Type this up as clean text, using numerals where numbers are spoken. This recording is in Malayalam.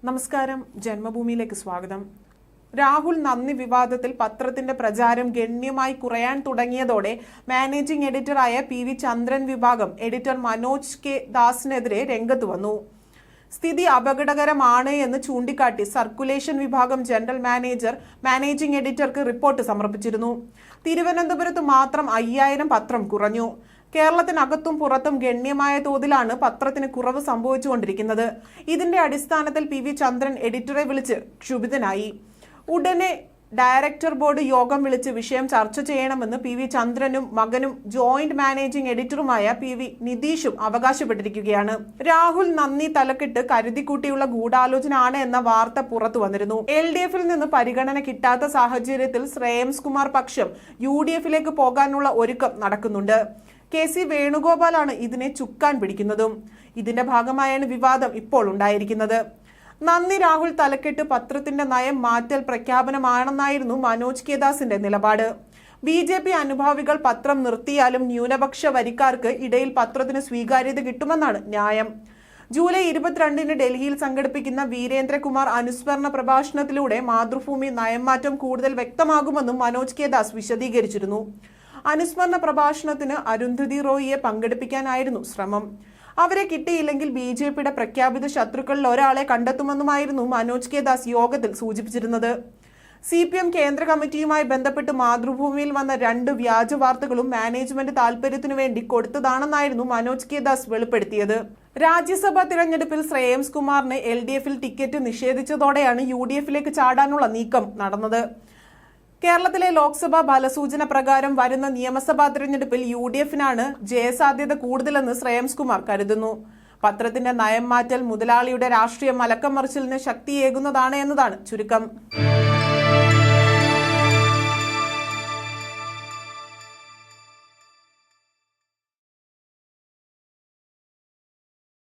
നമസ്കാരം, ജന്മഭൂമിയിലേക്ക് സ്വാഗതം. രാഹുൽ നന്ദി വിവാദത്തിൽ പത്രത്തിന്റെ പ്രചാരം ഗണ്യമായി കുറയാൻ തുടങ്ങിയതോടെ മാനേജിംഗ് എഡിറ്ററായ PV ചന്ദ്രൻ വിഭാഗം എഡിറ്റർ മനോജ് കെ ദാസിനെതിരെ രംഗത്ത് വന്നു. സ്ഥിതി അപകടകരമാണ് എന്ന് ചൂണ്ടിക്കാട്ടി സർക്കുലേഷൻ വിഭാഗം ജനറൽ മാനേജർ മാനേജിംഗ് എഡിറ്റർക്ക് റിപ്പോർട്ട് സമർപ്പിച്ചിരുന്നു. തിരുവനന്തപുരത്ത് മാത്രം 5000 പത്രം കുറഞ്ഞു. കേരളത്തിനകത്തും പുറത്തും ഗണ്യമായ തോതിലാണ് പത്രത്തിന് കുറവ് സംഭവിച്ചുകൊണ്ടിരിക്കുന്നത്. ഇതിന്റെ അടിസ്ഥാനത്തിൽ PV ചന്ദ്രൻ എഡിറ്ററെ വിളിച്ച് ക്ഷുഭിതനായി. ഉടനെ ഡയറക്ടർ ബോർഡ് യോഗം വിളിച്ച് വിഷയം ചർച്ച ചെയ്യണമെന്ന് PV ചന്ദ്രനും മകനും ജോയിന്റ് മാനേജിംഗ് എഡിറ്ററുമായ PV നിതീഷും അവകാശപ്പെട്ടിരിക്കുകയാണ്. രാഹുൽ നന്ദി തലക്കെട്ട് കരുതിക്കൂട്ടിയുള്ള ഗൂഢാലോചന ആണ് എന്ന വാർത്ത പുറത്തു വന്നിരുന്നു. LDF-ൽ നിന്ന് പരിഗണന കിട്ടാത്ത സാഹചര്യത്തിൽ ശ്രേയംസ് കുമാർ പക്ഷം UDF-ലേക്ക് പോകാനുള്ള ഒരുക്കം നടക്കുന്നുണ്ട്. KC വേണുഗോപാലാണ് ഇതിനെ ചുക്കാൻ പിടിക്കുന്നതും. ഇതിന്റെ ഭാഗമായാണ് വിവാദം ഇപ്പോൾ ഉണ്ടായിരിക്കുന്നത്. നന്ദി രാഹുൽ തലക്കെട്ട് പത്രത്തിന്റെ നയം മാറ്റൽ പ്രഖ്യാപനമാണെന്നായിരുന്നു മനോജ് കെ ദാസിന്റെ നിലപാട്. BJP അനുഭാവികൾ പത്രം നിർത്തിയാലും ന്യൂനപക്ഷ വരിക്കാർക്ക് ഇടയിൽ പത്രത്തിന് സ്വീകാര്യത കിട്ടുമെന്നാണ് ന്യായം. ജൂലൈ 22-ന് ഡൽഹിയിൽ സംഘടിപ്പിക്കുന്ന വീരേന്ദ്രകുമാർ അനുസ്മരണ പ്രഭാഷണത്തിലൂടെ മാതൃഭൂമി നയം മാറ്റം കൂടുതൽ വ്യക്തമാകുമെന്നും മനോജ് കെ ദാസ് വിശദീകരിച്ചിരുന്നു. അനുസ്മരണ പ്രഭാഷണത്തിന് അരുന്ധതി റോയിയെ പങ്കെടുപ്പിക്കാനായിരുന്നു ശ്രമം. അവരെ കിട്ടിയില്ലെങ്കിൽ BJPയുടെ പ്രഖ്യാപിത ശത്രുക്കളിൽ ഒരാളെ കണ്ടെത്തുമെന്നുമായിരുന്നു മനോജ് കെ ദാസ് യോഗത്തിൽ സൂചിപ്പിച്ചിരുന്നത്. CPM കേന്ദ്ര കമ്മിറ്റിയുമായി ബന്ധപ്പെട്ട് മാതൃഭൂമിയിൽ വന്ന 2 വ്യാജ വാർത്തകളും മാനേജ്മെന്റ് താൽപര്യത്തിനു വേണ്ടി കൊടുത്തതാണെന്നായിരുന്നു മനോജ് കെ ദാസ് വെളിപ്പെടുത്തിയത്. രാജ്യസഭാ തിരഞ്ഞെടുപ്പിൽ ശ്രേയംസ് കുമാറിന് LDF-ൽ ടിക്കറ്റ് നിഷേധിച്ചതോടെയാണ് UDF-ലേക്ക് ചാടാനുള്ള നീക്കം നടന്നത്. കേരളത്തിലെ ലോക്സഭാ ഫലസൂചന പ്രകാരം വരുന്ന നിയമസഭാ തിരഞ്ഞെടുപ്പിൽ UDF-നാണ് ജയസാധ്യത കൂടുതലെന്ന് ശ്രേയംസ് കുമാർ കരുതുന്നു. പത്രത്തിന്റെ നയം മാറ്റൽ മുതലാളിയുടെ രാഷ്ട്രീയ മലക്കം മറിച്ചിലിന് ശക്തിയേകുന്നതാണ് എന്നതാണ് ചുരുക്കം.